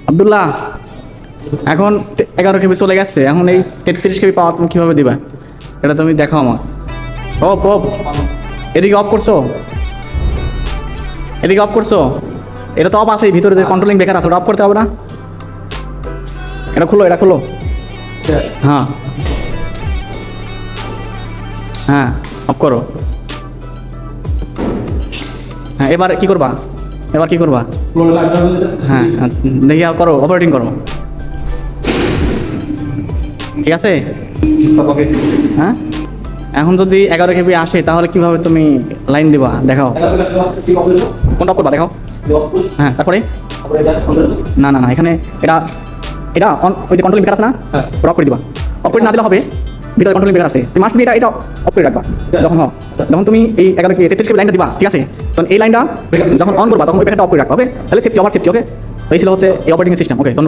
আব্দুল্লাহ, এখন 11 কেবি চলে গেছে, এখন এই 33 কেবি পাওয়ার তুমি কিভাবে দিবা? এটা তুমি দেখো আমার। অফ অফ, এদিকে অফ করছো, এদিকে অফ করছো। এটা তো অফ আছে, ভিতরে যে কন্ট্রোলিং বেকার আছে ওটা অফ করতে হবে না? এটা খুলো, এটা খুলো। হ্যাঁ হ্যাঁ, অফ করো। হ্যাঁ, এবার কি করবা? এবার কি করবা? হ্যাঁ, দেখি করো, অপারেটিং করো। ঠিক আছে। হ্যাঁ, এখন যদি 11 কেবি আসে তাহলে কিভাবে তুমি লাইন দিবা দেখাও। কোনটা অফ করবা দেখাও। হ্যাঁ, তারপরে না না না, এখানে এটা এটা ওই যে কন্ট্রোলিং বেকার আছে না, ওটা অফ করে দিবা। অফ করে না দিলে হবে, ভিতরে কন্ট্রোলিং বেকার আছে, তুমি মাস্ট এটা এটা অফ করে রাখবা। যখন তুমি এই 11 কেবি 33 কেবি লাইনটা দিবা, ঠিক আছে, তখন এই লাইনটা যখন অন করবা তখন ওই বেকারটা অফ করে রাখবা। হবে, তাহলে সেফটি, ওভার সেফটি। ওকে, এই ছিল হচ্ছে এই অপারেটিং সিস্টেম। ওকে, ধন্যবাদ।